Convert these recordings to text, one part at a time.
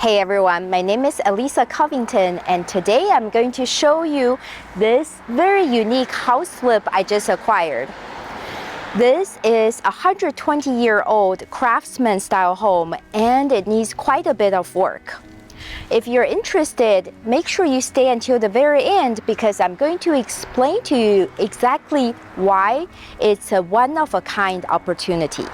Hey everyone, my name is Elisa Covington, and today I'm going to show you this very unique house flip I just acquired. This is a 120-year-old Craftsman style home, and it needs quite a bit of work. If you're interested, make sure you stay until the very end because I'm going to explain to you exactly why it's a one-of-a-kind opportunity.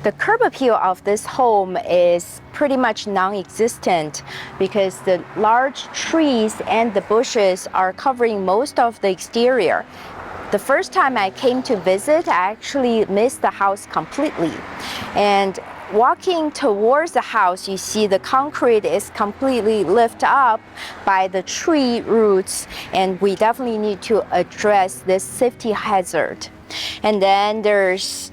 The curb appeal of this home is pretty much non-existent because the large trees and the bushes are covering most of the exterior. The first time I came to visit, I actually missed the house completely. And walking towards the house, you see the concrete is completely lifted up by the tree roots, and we definitely need to address this safety hazard. And then there's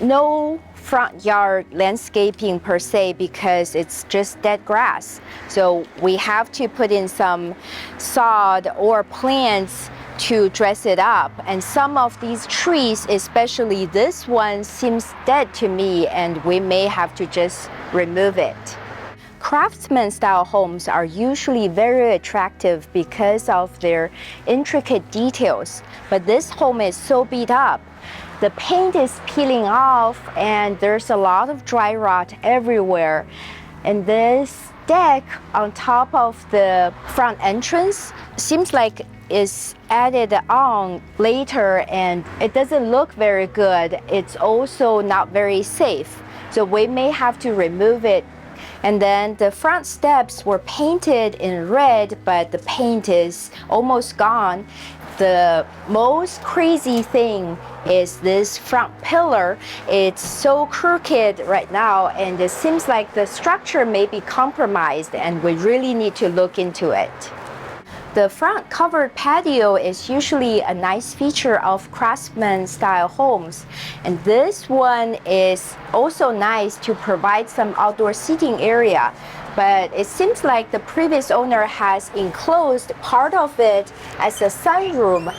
no front yard landscaping per se because it's just dead grass. So we have to put in some sod or plants to dress it up. And some of these trees, especially this one, seems dead to me, and we may have to just remove it. Craftsman style homes are usually very attractive because of their intricate details, but this home is so beat up. The paint is peeling off and there's a lot of dry rot everywhere. And this deck on top of the front entrance seems like it's added on later, and it doesn't look very good. It's also not very safe. So we may have to remove it. And then the front steps were painted in red, but the paint is almost gone. The most crazy thing is this front pillar. It's so crooked right now, and it seems like the structure may be compromised, and we really need to look into it. The front covered patio is usually a nice feature of Craftsman style homes, and this one is also nice to provide some outdoor seating area. But it seems like the previous owner has enclosed part of it as a sunroom,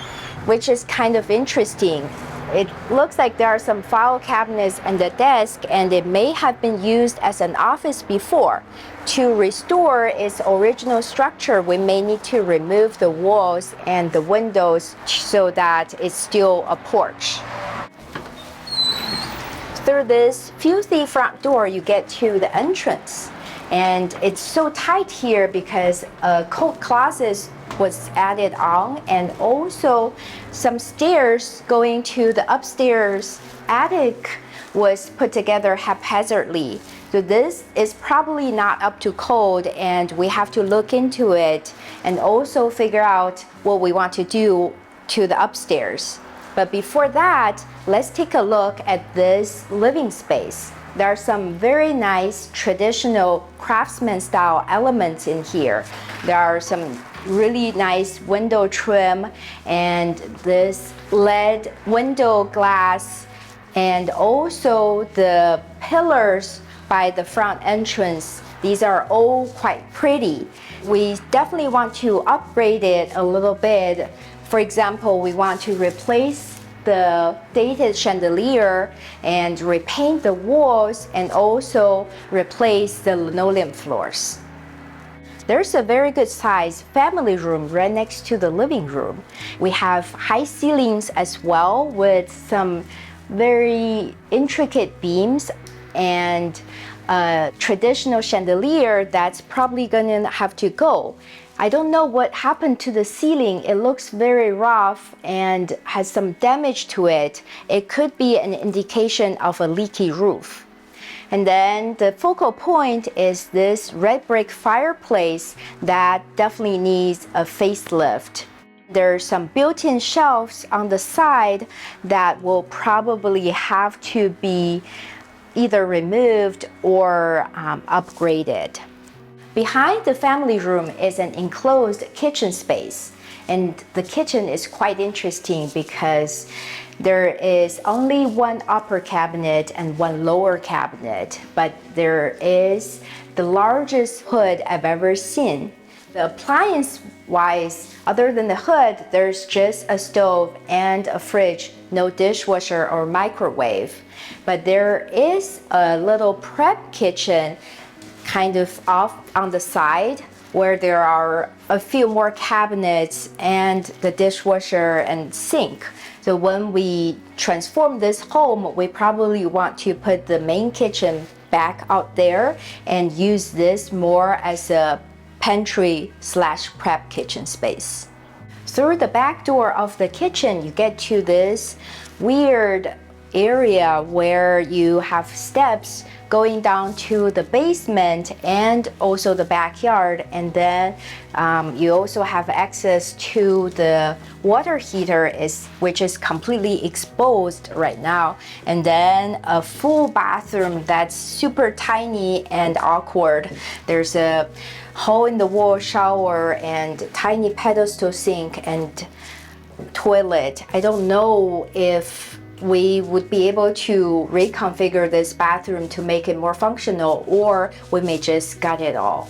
which is kind of interesting. It looks like there are some file cabinets and a desk, and it may have been used as an office before. To restore its original structure, we may need to remove the walls and the windows so that it's still a porch. Through this filthy front door, you get to the entrance. And it's so tight here because a coat closet was added on, and also some stairs going to the upstairs attic was put together haphazardly. So this is probably not up to code, and we have to look into it and also figure out what we want to do to the upstairs. But before that, let's take a look at this living space. There are some very nice traditional Craftsman style elements in here. There are some really nice window trim and this LED window glass, and also the pillars by the front entrance. These are all quite pretty. We definitely want to upgrade it a little bit. For example, we want to replace the dated chandelier and repaint the walls, and also replace the linoleum floors. There's a very good size family room right next to the living room. We have high ceilings as well with some very intricate beams, and a traditional chandelier that's probably gonna have to go. I don't know what happened to the ceiling. It looks very rough and has some damage to it. It could be an indication of a leaky roof. And then the focal point is this red brick fireplace that definitely needs a facelift. There's some built-in shelves on the side that will probably have to be either removed or upgraded. Behind the family room is an enclosed kitchen space, and the kitchen is quite interesting because there is only one upper cabinet and one lower cabinet, but there is the largest hood I've ever seen. The appliance wise, other than the hood, there's just a stove and a fridge, no dishwasher or microwave. But there is a little prep kitchen kind of off on the side where there are a few more cabinets and the dishwasher and sink. So when we transform this home, we probably want to put the main kitchen back out there and use this more as a pantry slash prep kitchen space. Through the back door of the kitchen, you get to this weird area where you have steps going down to the basement and also the backyard, and then you also have access to the water heater which is completely exposed right now, and then a full bathroom that's super tiny and awkward. There's a hole in the wall shower and tiny pedestal sink and toilet. I don't know if we would be able to reconfigure this bathroom to make it more functional, or we may just gut it all.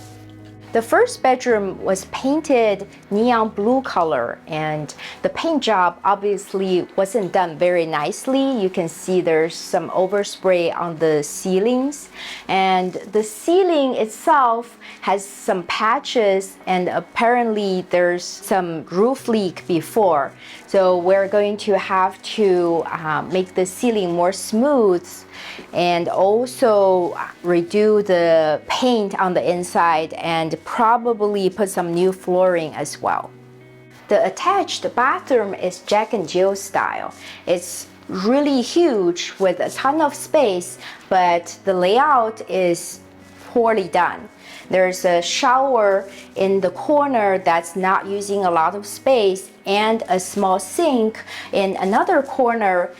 The first bedroom was painted neon blue color, and the paint job obviously wasn't done very nicely. You can see there's some overspray on the ceilings, and the ceiling itself has some patches, and apparently there's some roof leak before. So we're going to have to make the ceiling more smooth and also redo the paint on the inside and probably put some new flooring as well. The attached bathroom is Jack and Jill style. It's really huge with a ton of space, but the layout is poorly done. There's a shower in the corner that's not using a lot of space, and a small sink in another corner,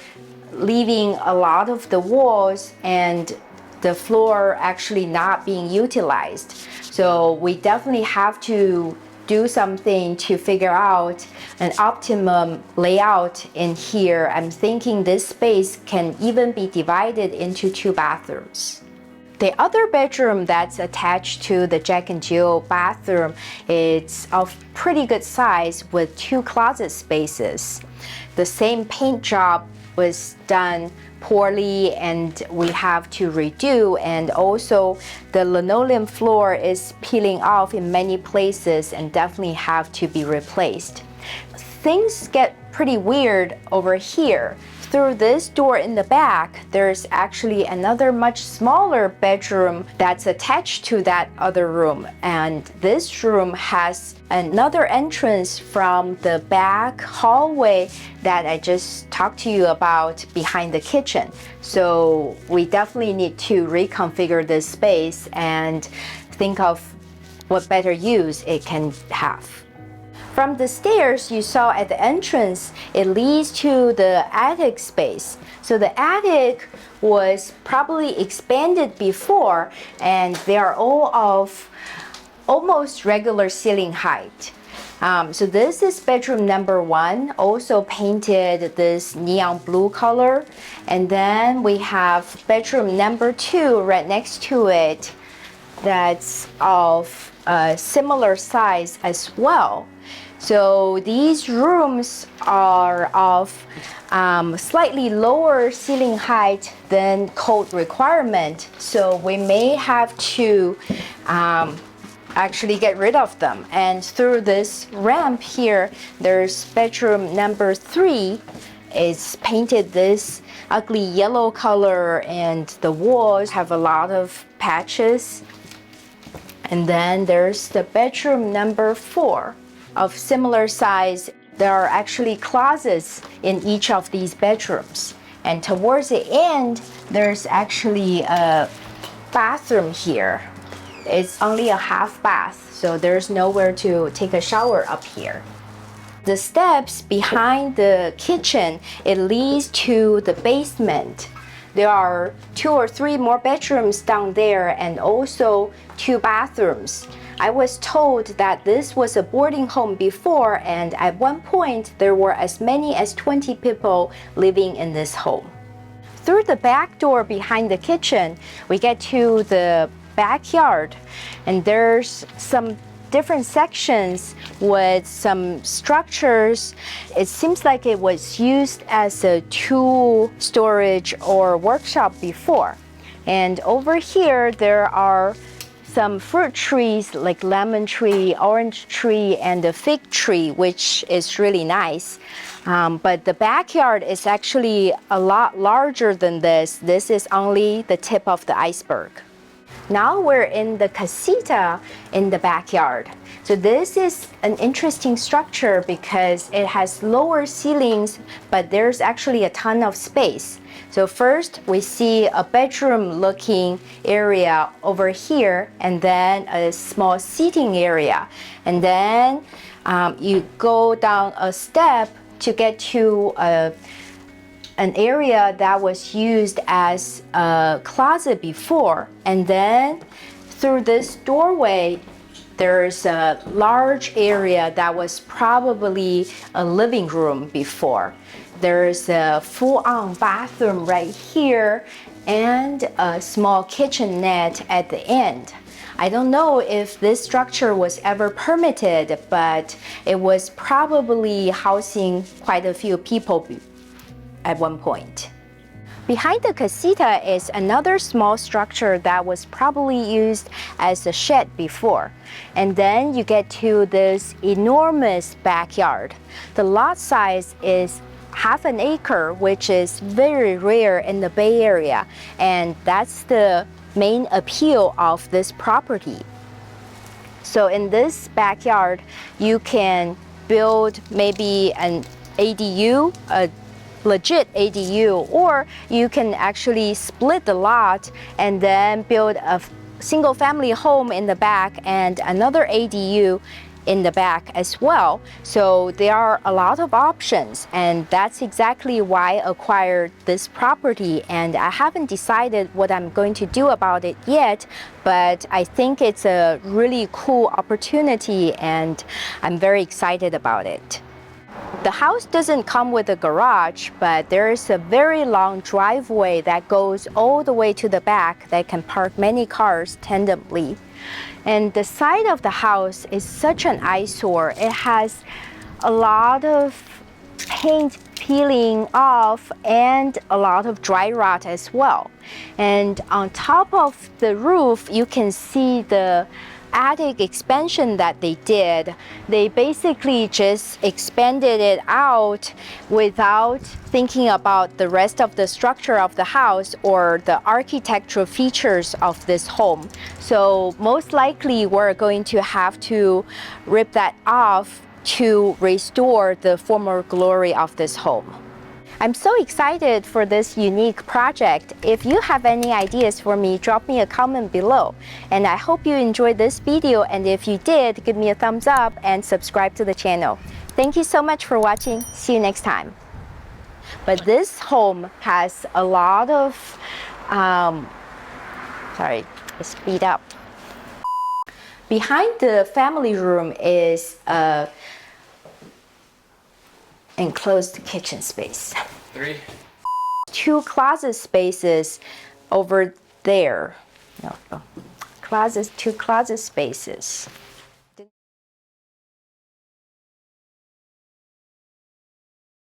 leaving a lot of the walls and the floor actually not being utilized. So we definitely have to do something to figure out an optimum layout in here. I'm thinking this space can even be divided into 2 bathrooms. The other bedroom that's attached to the Jack and Jill bathroom is of pretty good size with 2 closet spaces. The same paint job was done poorly and we have to redo, and also the linoleum floor is peeling off in many places and definitely have to be replaced. Things get pretty weird over here. Through this door in the back, there's actually another much smaller bedroom that's attached to that other room. And this room has another entrance from the back hallway that I just talked to you about behind the kitchen. So we definitely need to reconfigure this space and think of what better use it can have. From the stairs you saw at the entrance, it leads to the attic space. So the attic was probably expanded before, and they are all of almost regular ceiling height. So this is bedroom number 1, also painted this neon blue color. And then we have bedroom number 2 right next to it that's of a similar size as well. So these rooms are of slightly lower ceiling height than code requirement, so we may have to actually get rid of them. And through this ramp here, there's bedroom number 3. It's painted this ugly yellow color and the walls have a lot of patches. And then there's the bedroom number 4. Of similar size. There are actually closets in each of these bedrooms. And towards the end, there's actually a bathroom here. It's only a half bath, so there's nowhere to take a shower up here. The steps behind the kitchen, it leads to the basement. There are 2 or 3 more bedrooms down there and also 2 bathrooms. I was told that this was a boarding home before, and at one point there were as many as 20 people living in this home. Through the back door behind the kitchen, we get to the backyard, and there's some different sections with some structures. It seems like it was used as a tool storage or workshop before. And over here, there are some fruit trees like lemon tree, orange tree, and a fig tree, which is really nice. But the backyard is actually a lot larger than this. This is only the tip of the iceberg. Now we're in the casita in the backyard. So this is an interesting structure because it has lower ceilings, but there's actually a ton of space. So first we see a bedroom looking area over here, and then a small seating area. And then you go down a step to get to an area that was used as a closet before. And then through this doorway, there's a large area that was probably a living room before. There's a full-on bathroom right here and a small kitchenette at the end. I don't know if this structure was ever permitted, but it was probably housing quite a few people at one point. Behind the casita is another small structure that was probably used as a shed before. And then you get to this enormous backyard. The lot size is half an acre, which is very rare in the Bay Area. And that's the main appeal of this property. So in this backyard, you can build maybe an ADU, a legit ADU, or you can actually split the lot and then build a single family home in the back and another ADU in the back as well. So there are a lot of options, and that's exactly why I acquired this property. And I haven't decided what I'm going to do about it yet, but I think it's a really cool opportunity and I'm very excited about it. The house doesn't come with a garage, but there is a very long driveway that goes all the way to the back that can park many cars tandemly. And the side of the house is such an eyesore. It has a lot of paint peeling off and a lot of dry rot as well. And on top of the roof, you can see the attic expansion that they did. They basically just expanded it out without thinking about the rest of the structure of the house or the architectural features of this home. So most likely we're going to have to rip that off to restore the former glory of this home. I'm so excited for this unique project. If you have any ideas for me, drop me a comment below. And I hope you enjoyed this video, and if you did, give me a thumbs up and subscribe to the channel. Thank you so much for watching. See you next time. But this home has a lot of, sorry, speed up. Behind the family room is a enclosed kitchen space. 2 closet spaces over there. No, 2 closet spaces.